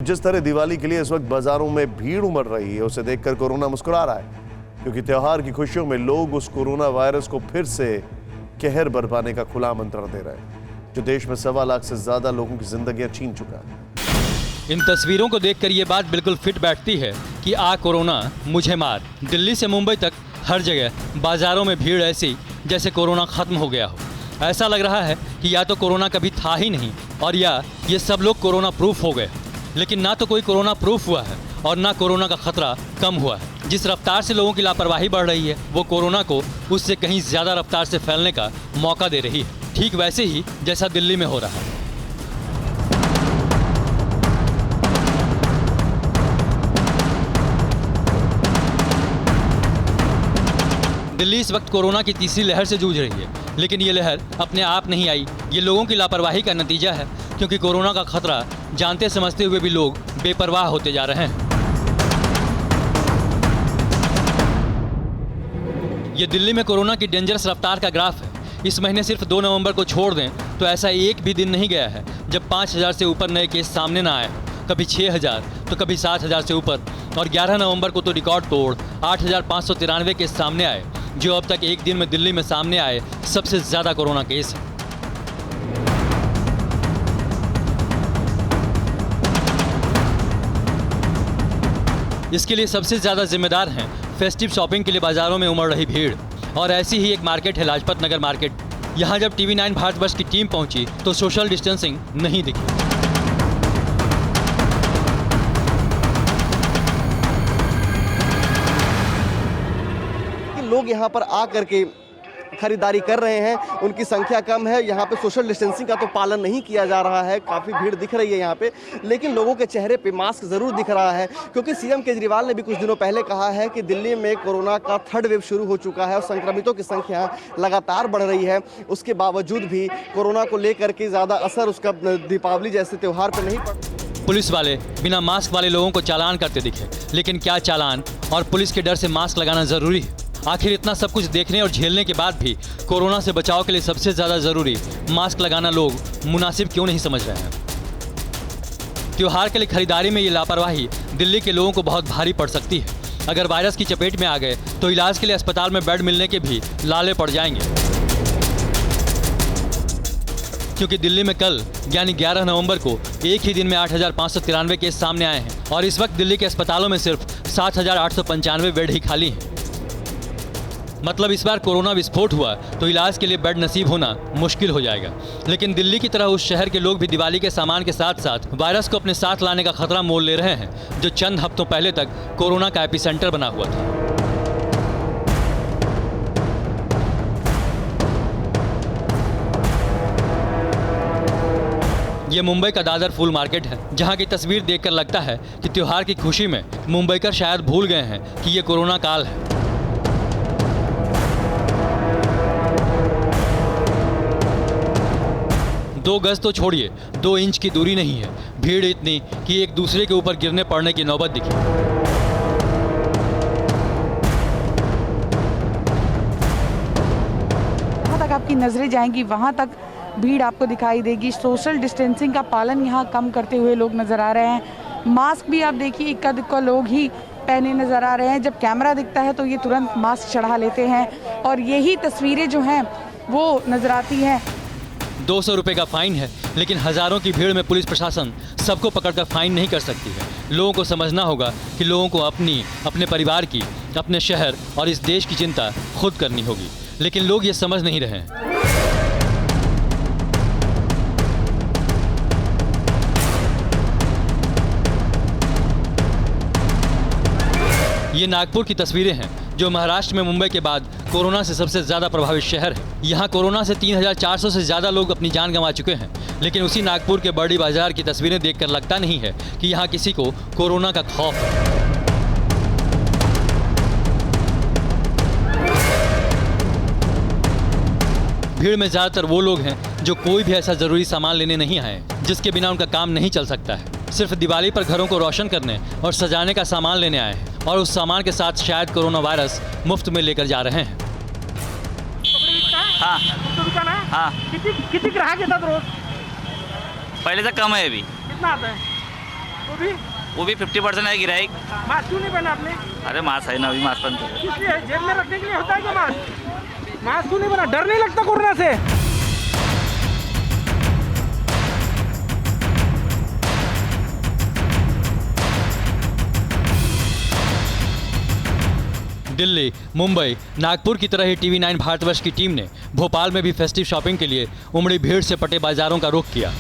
जिस तरह दिवाली के लिए इस वक्त बाजारों में भीड़ उमड़ रही है, उसे देखकर कोरोना मुस्कुरा रहा है, क्योंकि त्योहार की खुशियों में लोग उस कोरोना वायरस को फिर से कहर बरपाने का खुला आमंत्रण दे रहे हैं, जो देश में 1.25 लाख से ज्यादा लोगों की जिंदगियां छीन चुका है। इन तस्वीरों को देखकर ये बात बिल्कुल फिट बैठती है कि आ कोरोना मुझे मार। दिल्ली से मुंबई तक हर जगह बाजारों में भीड़ ऐसी जैसे कोरोना खत्म हो गया हो। ऐसा लग रहा है कि या तो कोरोना कभी था ही नहीं और या ये सब लोग कोरोना प्रूफ हो गए। लेकिन ना तो कोई कोरोना प्रूफ हुआ है और ना कोरोना का खतरा कम हुआ है। जिस रफ्तार से लोगों की लापरवाही बढ़ रही है वो कोरोना को उससे कहीं ज़्यादा रफ्तार से फैलने का मौका दे रही है, ठीक वैसे ही जैसा दिल्ली में हो रहा है। दिल्ली इस वक्त कोरोना की तीसरी लहर से जूझ रही है, लेकिन ये लहर अपने आप नहीं आई। ये लोगों की लापरवाही का नतीजा है, क्योंकि कोरोना का खतरा जानते समझते हुए भी लोग बेपरवाह होते जा रहे हैं। ये दिल्ली में कोरोना की डेंजरस रफ्तार का ग्राफ है। इस महीने सिर्फ 2 नवंबर को छोड़ दें तो ऐसा एक भी दिन नहीं गया है जब 5000 से ऊपर नए केस सामने ना आए। कभी 6000 तो कभी 7000 से ऊपर, और 11 नवंबर को तो रिकॉर्ड तोड़ 8593 केस सामने आए, जो अब तक एक दिन में दिल्ली में सामने आए सबसे ज़्यादा कोरोना केस है। इसके लिए सबसे ज़्यादा जिम्मेदार हैं फेस्टिव शॉपिंग के लिए बाजारों में उमड़ रही भीड़। और ऐसी ही एक मार्केट है लाजपत नगर मार्केट। यहाँ जब टीवी 9 भारतवर्ष की टीम पहुंची तो सोशल डिस्टेंसिंग नहीं दिखी। लोग यहाँ पर आकर के खरीदारी कर रहे हैं, उनकी संख्या कम है। यहाँ पे सोशल डिस्टेंसिंग का तो पालन नहीं किया जा रहा है, काफ़ी भीड़ दिख रही है यहाँ पे, लेकिन लोगों के चेहरे पे मास्क ज़रूर दिख रहा है, क्योंकि सीएम केजरीवाल ने भी कुछ दिनों पहले कहा है कि दिल्ली में कोरोना का 3rd वेव शुरू हो चुका है और संक्रमितों की संख्या लगातार बढ़ रही है। उसके बावजूद भी कोरोना को लेकर के ज़्यादा असर उसका दीपावली जैसे त्यौहार पर नहीं पड़ा। पुलिस वाले बिना मास्क वाले लोगों को चालान करते दिखे, लेकिन क्या चालान और पुलिस के डर से मास्क लगाना ज़रूरी है? आखिर इतना सब कुछ देखने और झेलने के बाद भी कोरोना से बचाव के लिए सबसे ज़्यादा ज़रूरी मास्क लगाना लोग मुनासिब क्यों नहीं समझ रहे हैं? त्योहार के लिए खरीदारी में ये लापरवाही दिल्ली के लोगों को बहुत भारी पड़ सकती है। अगर वायरस की चपेट में आ गए तो इलाज के लिए अस्पताल में बेड मिलने के भी लाले पड़ जाएंगे, क्योंकि दिल्ली में कल यानी 11 नवंबर को एक ही दिन में 8593 केस सामने आए हैं और इस वक्त दिल्ली के अस्पतालों में सिर्फ 7895 बेड ही खाली हैं। मतलब इस बार कोरोना विस्फोट हुआ तो इलाज के लिए बेड नसीब होना मुश्किल हो जाएगा। लेकिन दिल्ली की तरह उस शहर के लोग भी दिवाली के सामान के साथ साथ वायरस को अपने साथ लाने का खतरा मोल ले रहे हैं, जो चंद हफ्तों पहले तक कोरोना का एपिसेंटर बना हुआ था। ये मुंबई का दादर फूल मार्केट है, जहाँ की तस्वीर देखकर लगता है कि त्योहार की खुशी में मुंबईकर शायद भूल गए हैं कि ये कोरोना काल है। दो गज तो छोड़िए, 2 इंच की दूरी नहीं है। भीड़ इतनी कि एक दूसरे के ऊपर गिरने पड़ने की नौबत दिखी। जहाँ तक आपकी नजरें जाएंगी वहाँ तक भीड़ आपको दिखाई देगी। सोशल डिस्टेंसिंग का पालन यहाँ कम करते हुए लोग नजर आ रहे हैं। मास्क भी आप देखिए इक्का दुक्का लोग ही पहने नजर आ रहे हैं। जब कैमरा दिखता है तो ये तुरंत मास्क चढ़ा लेते हैं और यही तस्वीरें जो हैं वो नजर आती हैं। 200 रुपये का फाइन है, लेकिन हज़ारों की भीड़ में पुलिस प्रशासन सबको पकड़कर फाइन नहीं कर सकती है। लोगों को समझना होगा कि लोगों को अपने परिवार की, अपने शहर और इस देश की चिंता खुद करनी होगी, लेकिन लोग ये समझ नहीं रहे हैं। ये नागपुर की तस्वीरें हैं, जो महाराष्ट्र में मुंबई के बाद कोरोना से सबसे ज़्यादा प्रभावित शहर है। यहाँ कोरोना से 3400 से ज़्यादा लोग अपनी जान गंवा चुके हैं, लेकिन उसी नागपुर के बड़ी बाजार की तस्वीरें देखकर लगता नहीं है कि यहाँ किसी को कोरोना का खौफ है। भीड़ में ज़्यादातर वो लोग हैं जो कोई भी ऐसा ज़रूरी सामान लेने नहीं आए, जिसके बिना उनका काम नहीं चल सकता है। सिर्फ दिवाली पर घरों को रोशन करने और सजाने का सामान लेने आए हैं, और उस सामान के साथ शायद कोरोना वायरस मुफ्त में लेकर जा रहे हैं। हाँ दुकान है। हाँ किती ग्राहक येतात रोज? पहले से कम है अभी। कितना आता है? वो भी 50% है गिराई। मास्क क्यों नहीं पहना आपने? अरे मास्क है ना, अभी मास्क पहनते हैं। किस लिए? जेब में रखने के लिए होता है क्या मास्क? मास्क क्यों नहीं पहना? डर नहीं लगता कोरोना से? दिल्ली, मुंबई, नागपुर की तरह ही TV9 भारतवर्ष की टीम ने भोपाल में भी फेस्टिव शॉपिंग के लिए उमड़ी भीड़ से पटे बाजारों का रुख किया।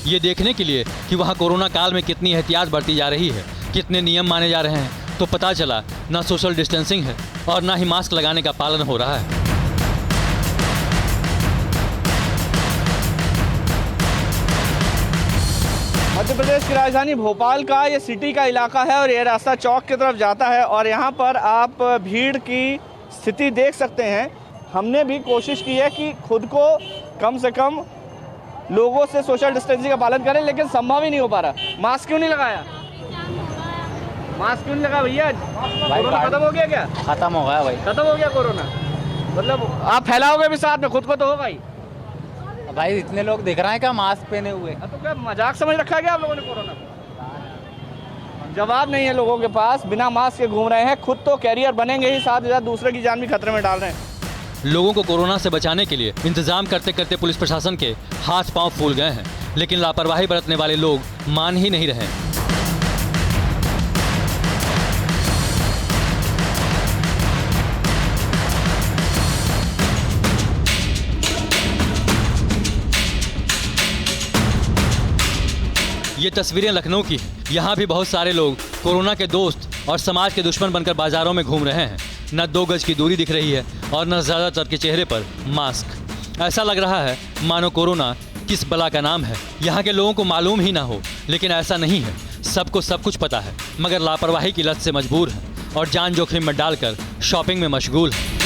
ये देखने के लिए कि वहां कोरोना काल में कितनी एहतियात बरती जा रही है, कितने नियम माने जा रहे हैं, तो पता चला ना सोशल डिस्टेंसिंग है और ना ही मास्क लगाने का पालन हो रहा है। मध्य प्रदेश की राजधानी भोपाल का ये सिटी का इलाका है और ये रास्ता चौक की तरफ जाता है और यहाँ पर आप भीड़ की स्थिति देख सकते हैं। हमने भी कोशिश की है कि खुद को कम से कम लोगों से सोशल डिस्टेंसिंग का पालन करें, लेकिन संभव ही नहीं हो पा रहा। मास्क क्यों नहीं लगाया? मास्क क्यों नहीं लगा भैया? कोरोना खत्म हो गया क्या? खत्म हो गया भाई। खत्म हो गया कोरोना? मतलब आप फैलाओगे भी साथ में, खुद को तो होगा ही। भाई इतने लोग दिख रहे हैं क्या मास्क पहने हुए? तो क्या मजाक समझ रखा है क्या आप लोगों ने कोरोना? जवाब नहीं है लोगों के पास, बिना मास्क के घूम रहे हैं। खुद तो कैरियर बनेंगे ही, साथ ही साथ दूसरे की जान भी खतरे में डाल रहे हैं। लोगों को कोरोना से बचाने के लिए इंतजाम करते करते पुलिस प्रशासन के हाथ पांव फूल गए हैं, लेकिन लापरवाही बरतने वाले लोग मान ही नहीं रहे। ये तस्वीरें लखनऊ की हैं। यहाँ भी बहुत सारे लोग कोरोना के दोस्त और समाज के दुश्मन बनकर बाजारों में घूम रहे हैं। न 2 गज की दूरी दिख रही है और न ज़्यादातर के चेहरे पर मास्क। ऐसा लग रहा है मानो कोरोना किस बला का नाम है, यहाँ के लोगों को मालूम ही ना हो। लेकिन ऐसा नहीं है, सबको सब कुछ पता है, मगर लापरवाही की लत से मजबूर है और जान जोखिम में डालकर शॉपिंग में मशगूल है।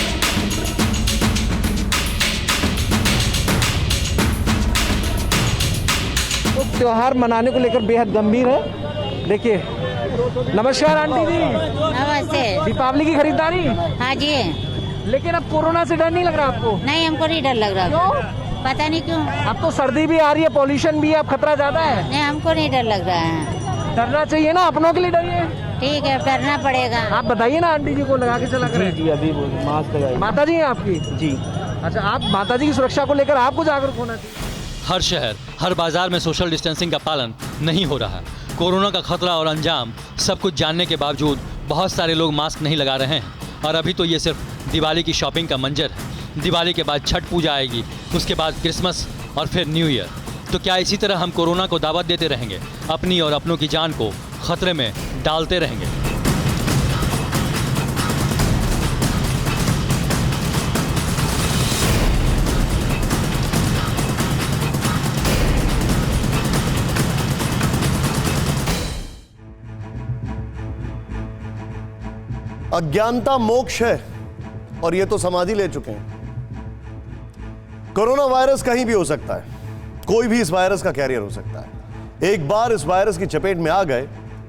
तो त्योहार मनाने को लेकर बेहद गंभीर है। देखिए, नमस्कार आंटी जी। नमस्ते। दीपावली की खरीदारी? हाँ जी। लेकिन अब कोरोना से डर नहीं लग रहा आपको? नहीं, हमको नहीं डर लग रहा। क्यों? पता नहीं क्यों। अब तो सर्दी भी आ रही है, पॉल्यूशन भी है, अब खतरा ज्यादा है। नहीं, हमको नहीं डर लग रहा है। डरना चाहिए ना, अपनों के लिए डरिए। ठीक है, डरना पड़ेगा। आप बताइए ना आंटी जी को लगा के चला करें। जी अभी मास्क लगाइए। माता जी हैं आपकी? जी। अच्छा, आप माता जी की सुरक्षा को लेकर आपको जागरूक होना चाहिए। हर शहर, हर बाजार में सोशल डिस्टेंसिंग का पालन नहीं हो रहा है। कोरोना का खतरा और अंजाम सब कुछ जानने के बावजूद बहुत सारे लोग मास्क नहीं लगा रहे हैं। और अभी तो ये सिर्फ दिवाली की शॉपिंग का मंजर है। दिवाली के बाद छठ पूजा आएगी, उसके बाद क्रिसमस और फिर न्यू ईयर। तो क्या इसी तरह हम कोरोना को दावत देते रहेंगे, अपनी और अपनों की जान को खतरे में डालते रहेंगे? अज्ञानता मोक्ष है और ये तो समाधि ले चुके हैं। कोरोना वायरस कहीं भी हो सकता है, कोई भी इस वायरस का कैरियर हो सकता है। एक बार इस वायरस की चपेट में आ गए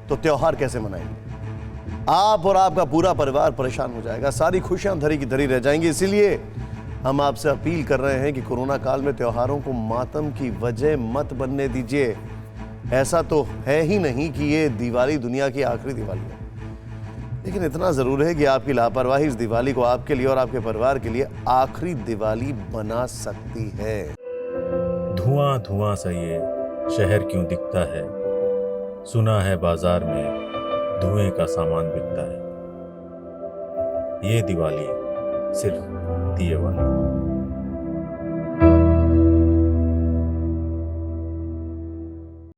तो त्योहार कैसे मनाएंगे? आप और आपका पूरा परिवार परेशान हो जाएगा, सारी खुशियां धरी की धरी रह जाएंगी। इसीलिए हम आपसे अपील कर रहे हैं कि कोरोना काल में त्योहारों को मातम की वजह मत बनने दीजिए। ऐसा तो है ही नहीं कि ये दिवाली दुनिया की आखिरी दिवाली है, लेकिन इतना जरूर है कि आपकी लापरवाही इस दिवाली को आपके लिए और आपके परिवार के लिए आखिरी दिवाली बना सकती है। धुआं धुआं सा ये शहर क्यों दिखता है, सुना है बाजार में धुएं का सामान बिकता है। ये दिवाली सिर्फ दिए वाली।